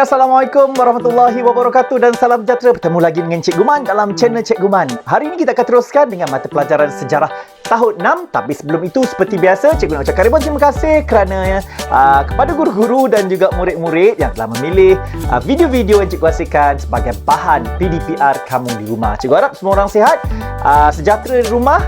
Assalamualaikum warahmatullahi wabarakatuh dan salam sejahtera. Bertemu lagi dengan Cikgu Man dalam channel Cikgu Man. Hari ini kita akan teruskan dengan mata pelajaran sejarah tahun 6. Tapi sebelum itu, seperti biasa, Cikgu nak ucapkan ribuan terima kasih kerana kepada guru-guru dan juga murid-murid yang telah memilih video-video yang Cikgu hasilkan sebagai bahan PDPR kamu di rumah. Cikgu harap semua orang sihat, sejahtera di rumah,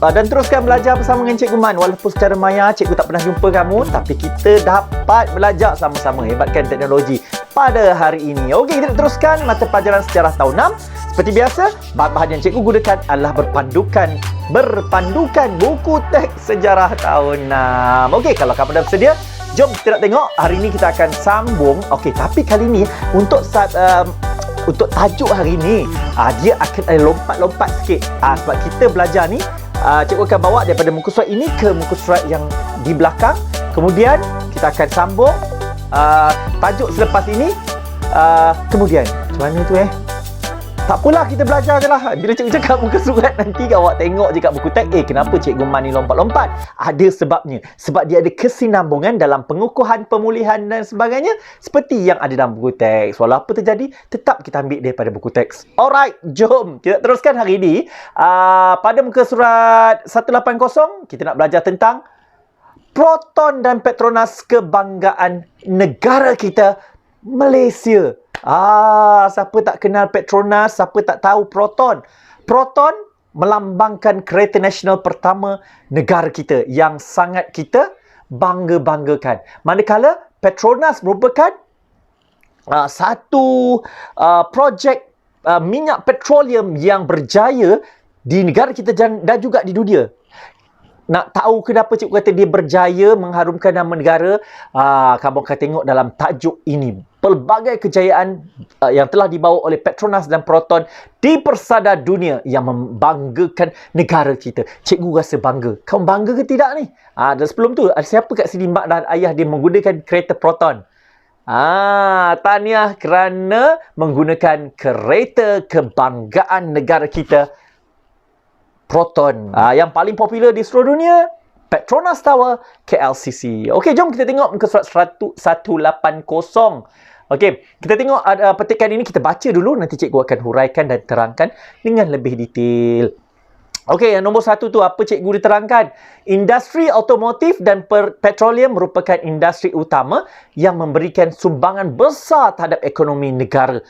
dan teruskan belajar bersama dengan Cikgu Man. Walaupun secara maya Cikgu tak pernah jumpa kamu, tapi kita dapat belajar sama-sama. Hebatkan teknologi pada hari ini. Okey, kita teruskan mata pelajaran sejarah tahun 6. Seperti biasa, bahan-bahan yang Cikgu gunakan adalah berpandukan buku teks sejarah tahun 6. Okey, kalau kamu dah bersedia, jom kita nak tengok. Hari ini kita akan sambung. Okey, tapi kali ini untuk tajuk hari ini, dia akan ada lompat-lompat sikit. Sebab kita belajar ni, Cikgu akan bawa daripada muka surat ini ke muka surat yang di belakang. Kemudian kita akan sambung tajuk selepas ini. Kemudian macam mana tu tak apalah, kita belajar je lah. Bila Cikgu cakap muka surat, nanti awak tengok je kat buku teks, kenapa Cikgu Man ni lompat-lompat? Ada sebabnya. Sebab dia ada kesinambungan dalam pengukuhan, pemulihan dan sebagainya, seperti yang ada dalam buku teks. Walau apa terjadi, tetap kita ambil daripada buku teks. Alright, jom kita teruskan hari ini. Pada muka surat 180, kita nak belajar tentang Proton dan Petronas, kebanggaan negara kita, Malaysia. Siapa tak kenal Petronas, siapa tak tahu Proton? Proton melambangkan kereta nasional pertama negara kita yang sangat kita bangga-banggakan. Manakala Petronas merupakan satu projek minyak petroleum yang berjaya di negara kita dan juga di dunia. Nak tahu kenapa Cikgu kata dia berjaya mengharumkan nama negara? Kamu akan tengok dalam tajuk ini. Pelbagai kejayaan yang telah dibawa oleh Petronas dan Proton di persada dunia yang membanggakan negara kita. Cikgu rasa bangga. Kamu bangga ke tidak ni? Dan sebelum tu, ada siapa kat sini mak dan ayah dia menggunakan kereta Proton? Tahniah kerana menggunakan kereta kebanggaan negara kita, Proton. Yang paling popular di seluruh dunia, Petronas Tower, KLCC. Okey, jom kita tengok muka surat 180. Okey, kita tengok petikan ini, kita baca dulu, nanti Cikgu akan huraikan dan terangkan dengan lebih detail. Okey, yang nombor 1 tu apa Cikgu diterangkan? Industri automotif dan petroleum merupakan industri utama yang memberikan sumbangan besar terhadap ekonomi negara.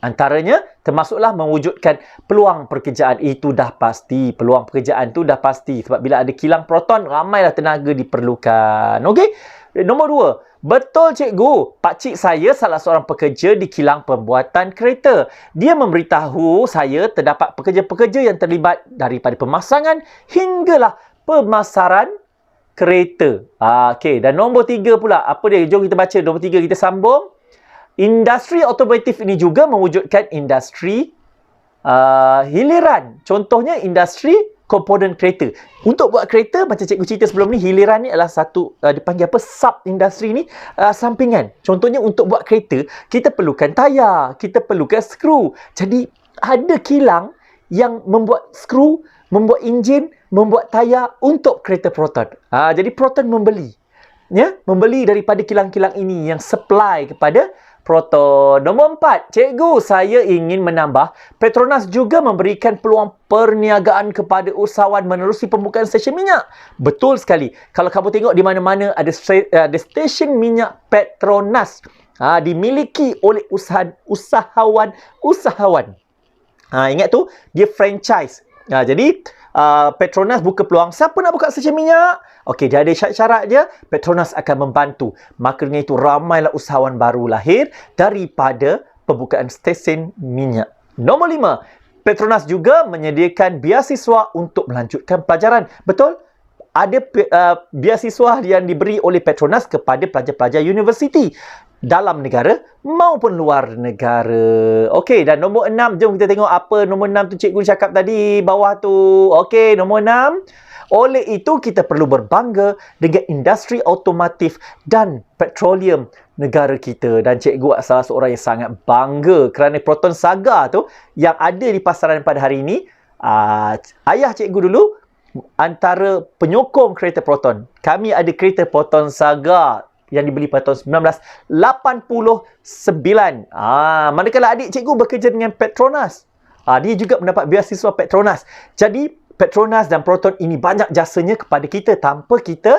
Antaranya, termasuklah mewujudkan peluang pekerjaan. Itu dah pasti. Peluang pekerjaan tu dah pasti. Sebab bila ada kilang proton, ramailah tenaga diperlukan. Okey? Nombor 2. Betul Cikgu, pakcik saya salah seorang pekerja di kilang pembuatan kereta. Dia memberitahu saya terdapat pekerja-pekerja yang terlibat daripada pemasangan hinggalah pemasaran kereta. Okey, dan nombor 3 pula. Apa dia? Jom kita baca. Nombor 3 kita sambung. Industri otomotif ini juga mewujudkan industri hiliran. Contohnya industri komponen kereta. Untuk buat kereta, macam Cikgu cerita sebelum ni, hiliran ni adalah satu, dipanggil apa, sub-industri ni, sampingan. Contohnya untuk buat kereta, kita perlukan tayar, kita perlukan skru. Jadi, ada kilang yang membuat skru, membuat enjin, membuat tayar untuk kereta Proton. Jadi, Proton membeli. Membeli daripada kilang-kilang ini yang supply kepada Proton. Nombor 4, Cikgu, saya ingin menambah, Petronas juga memberikan peluang perniagaan kepada usahawan menerusi pembukaan stesen minyak. Betul sekali. Kalau kamu tengok di mana-mana ada stesen minyak Petronas dimiliki oleh usahawan. Ingat tu, dia franchise. Jadi, Petronas buka peluang. Siapa nak buka stesen minyak? Okey, dia ada syarat-syarat dia. Petronas akan membantu. Makanya itu ramailah usahawan baru lahir daripada pembukaan stesen minyak. Nombor 5. Petronas juga menyediakan beasiswa untuk melanjutkan pelajaran. Betul? Ada beasiswa yang diberi oleh Petronas kepada pelajar-pelajar universiti dalam negara maupun luar negara. Okey, dan nombor 6, jom kita tengok apa nombor 6 tu Cikgu cakap tadi bawah tu. Okey, nombor 6. Oleh itu, kita perlu berbangga dengan industri otomotif dan petroleum negara kita. Dan Cikgu salah seorang yang sangat bangga kerana Proton Saga tu yang ada di pasaran pada hari ini. Ayah Cikgu dulu antara penyokong kereta Proton. Kami ada kereta Proton Saga yang dibeli pada tahun 1989. Manakala adik cikgu bekerja dengan Petronas, dia juga mendapat beasiswa Petronas. Jadi Petronas dan Proton ini banyak jasanya kepada kita tanpa kita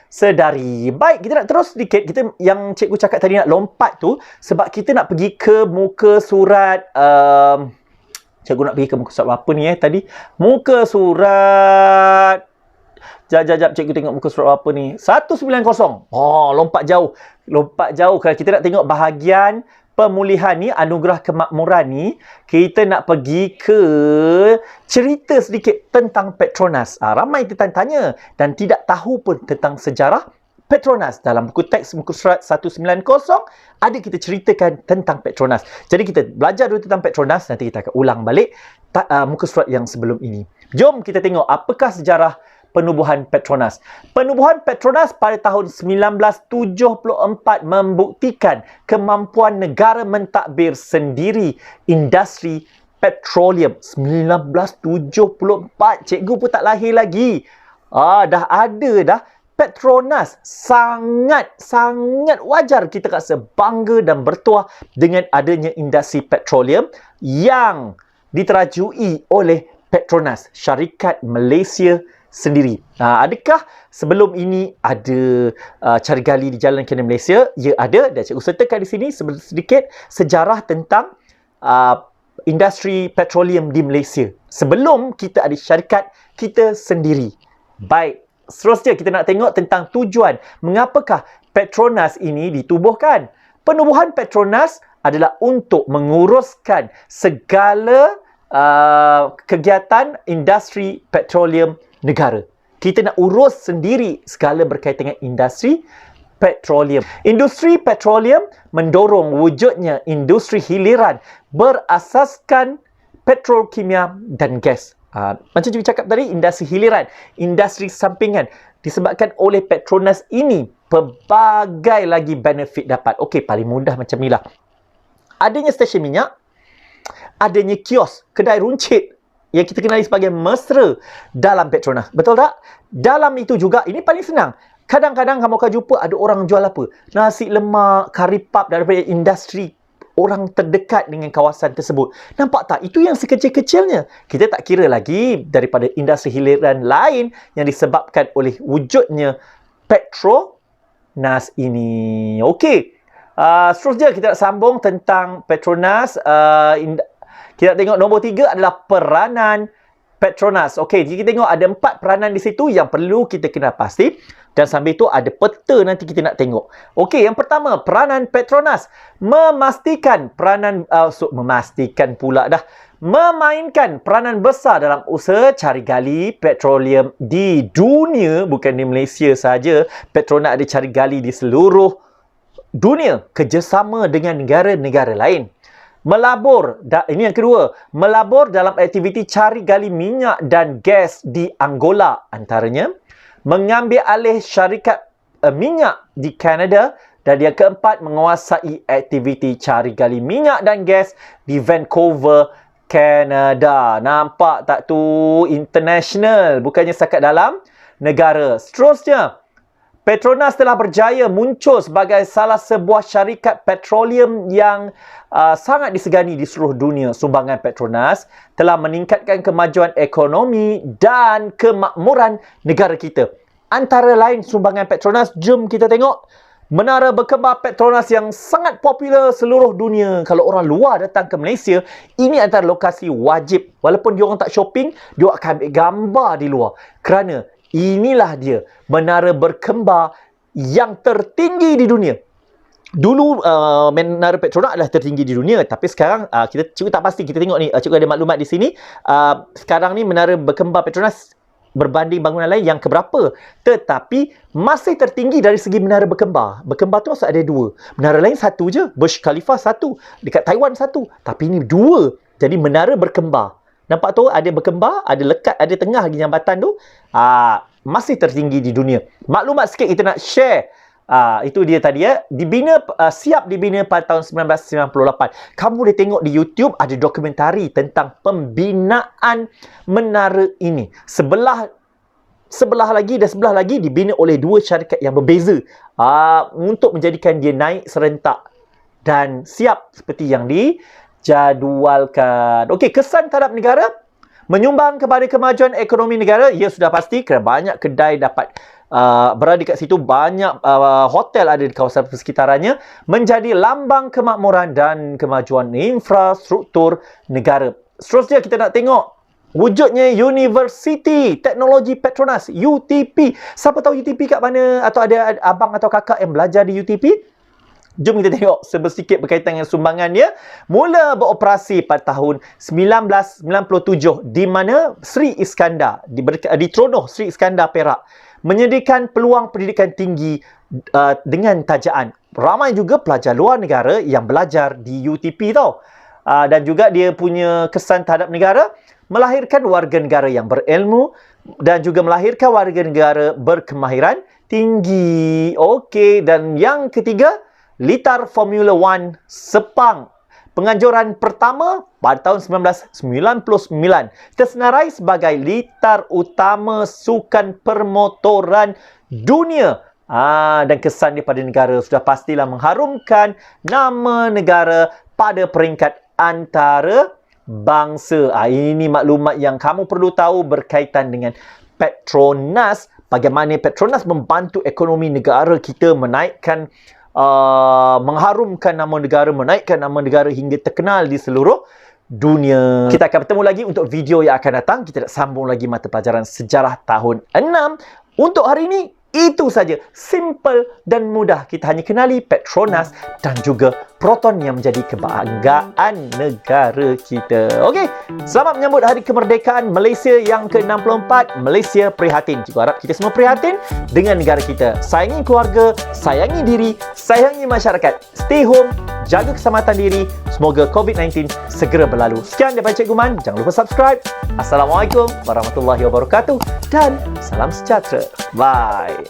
sedari. Baik, kita nak terus sedikit. Kita yang cikgu cakap tadi nak lompat tu sebab kita nak pergi ke muka surat cikgu nak pergi ke muka surat apa ni tadi? Muka surat Jap, cikgu tengok muka surat apa ni? 190. Lompat jauh. Kalau kita nak tengok bahagian pemulihan ni, anugerah kemakmuran ni, kita nak pergi ke cerita sedikit tentang Petronas. Ramai tertanya dan tidak tahu pun tentang sejarah Petronas. Dalam buku teks muka surat 190 ada kita ceritakan tentang Petronas. Jadi kita belajar dulu tentang Petronas, nanti kita akan ulang balik muka surat yang sebelum ini. Jom kita tengok apakah sejarah penubuhan Petronas. Penubuhan Petronas pada tahun 1974 membuktikan kemampuan negara mentadbir sendiri industri petroleum. 1974, cikgu pun tak lahir lagi. Dah ada dah. Petronas sangat wajar kita rasa bangga dan bertuah dengan adanya industri petroleum yang diterajui oleh Petronas, syarikat Malaysia sendiri. Adakah sebelum ini ada cari gali di Jalan Kena Malaysia? Ya, ada. Dan cikgu sertakan di sini sedikit sejarah tentang industri petroleum di Malaysia. Sebelum kita ada syarikat kita sendiri. Baik, seterusnya kita nak tengok tentang tujuan. Mengapakah Petronas ini ditubuhkan? Penubuhan Petronas adalah untuk menguruskan segala kegiatan industri petroleum negara. Kita nak urus sendiri segala berkaitan dengan industri petroleum. Industri petroleum mendorong wujudnya industri hiliran berasaskan petrokimia dan gas. Macam cikgu cakap tadi, industri hiliran, industri sampingan. Disebabkan oleh Petronas ini, pelbagai lagi benefit dapat. Okey, paling mudah macam inilah. Adanya stesen minyak, adanya kios, kedai runcit yang kita kenali sebagai mesra dalam Petronas. Betul tak? Dalam itu juga, ini paling senang. Kadang-kadang kamu akan jumpa ada orang jual apa? Nasi lemak, kari pap daripada industri orang terdekat dengan kawasan tersebut. Nampak tak? Itu yang sekecil-kecilnya. Kita tak kira lagi daripada industri hiliran lain yang disebabkan oleh wujudnya Petronas ini. Okey. Seterusnya kita nak sambung tentang Petronas. Kita tengok nombor 3 adalah peranan Petronas. Okey, jadi kita tengok ada 4 peranan di situ yang perlu kita kenal pasti. Dan sambil itu ada peta nanti kita nak tengok. Okey, yang pertama, peranan Petronas. Memainkan peranan besar dalam usaha cari gali petroleum di dunia. Bukan di Malaysia saja. Petronas ada cari gali di seluruh dunia. Kerjasama dengan negara-negara lain. Melabur, ini yang kedua, melabur dalam aktiviti cari gali minyak dan gas di Angola antaranya, mengambil alih syarikat minyak di Kanada, dan yang keempat, menguasai aktiviti cari gali minyak dan gas di Vancouver, Kanada. Nampak tak tu? International, bukannya setakat dalam negara. Seterusnya, Petronas telah berjaya muncul sebagai salah sebuah syarikat petroleum yang sangat disegani di seluruh dunia. Sumbangan Petronas telah meningkatkan kemajuan ekonomi dan kemakmuran negara kita. Antara lain sumbangan Petronas, jom kita tengok menara berkembar Petronas yang sangat popular seluruh dunia. Kalau orang luar datang ke Malaysia, ini antara lokasi wajib. Walaupun dia orang tak shopping, dia akan ambil gambar di luar. Kerana inilah dia, menara berkembar yang tertinggi di dunia. Dulu menara Petronas adalah tertinggi di dunia, tapi sekarang cikgu tak pasti. Kita tengok ni, cikgu ada maklumat di sini. Sekarang ni menara berkembar Petronas berbanding bangunan lain yang keberapa. Tetapi masih tertinggi dari segi menara berkembar. Berkembar tu maksud ada 2. Menara lain satu je, Burj Khalifa satu, dekat Taiwan satu. Tapi ini 2. Jadi menara berkembar. Nampak tu, ada berkembar, ada lekat, ada tengah lagi jambatan tu. Masih tertinggi di dunia. Maklumat sikit kita nak share. Itu dia tadi ya. Siap dibina pada tahun 1998. Kamu boleh tengok di YouTube ada dokumentari tentang pembinaan menara ini. Sebelah sebelah lagi dan sebelah lagi dibina oleh dua syarikat yang berbeza untuk menjadikan dia naik serentak dan siap seperti yang dijadualkan. Okey, kesan terhadap negara menyumbang kepada kemajuan ekonomi negara, ya sudah pasti kerana banyak kedai dapat berada kat situ, banyak hotel ada di kawasan persekitarannya, menjadi lambang kemakmuran dan kemajuan infrastruktur negara. Seterusnya kita nak tengok wujudnya Universiti Teknologi Petronas, UTP. Siapa tahu UTP kat mana, atau ada abang atau kakak yang belajar di UTP? Jom kita tengok sedikit berkaitan dengan sumbangannya. Mula beroperasi pada tahun 1997 di mana Sri Iskandar, ditronoh Sri Iskandar Perak, menyediakan peluang pendidikan tinggi dengan tajaan. Ramai juga pelajar luar negara yang belajar di UTP tau. Dan juga dia punya kesan terhadap negara, melahirkan warga negara yang berilmu dan juga melahirkan warga negara berkemahiran tinggi. Okey, dan yang ketiga, litar Formula 1 Sepang. Penganjuran pertama pada tahun 1999. Tersenarai sebagai litar utama sukan permotoran dunia. Dan kesan daripada negara sudah pastilah mengharumkan nama negara pada peringkat antara bangsa. Ini maklumat yang kamu perlu tahu berkaitan dengan Petronas. Bagaimana Petronas membantu ekonomi negara kita menaikkan, mengharumkan nama negara, menaikkan nama negara hingga terkenal di seluruh dunia. Kita akan bertemu lagi untuk video yang akan datang. Kita nak sambung lagi mata pelajaran sejarah tahun 6. Untuk hari ini, itu saja. Simple dan mudah. Kita hanya kenali Petronas dan juga Proton yang menjadi kebanggaan negara kita. Okey, selamat menyambut Hari Kemerdekaan Malaysia yang ke-64. Malaysia prihatin. Juga harap kita semua prihatin dengan negara kita. Sayangi keluarga, sayangi diri, sayangi masyarakat. Stay home, jaga keselamatan diri. Semoga COVID-19 segera berlalu. Sekian daripada Cikgu Man. Jangan lupa subscribe. Assalamualaikum warahmatullahi wabarakatuh dan salam sejahtera. Bye.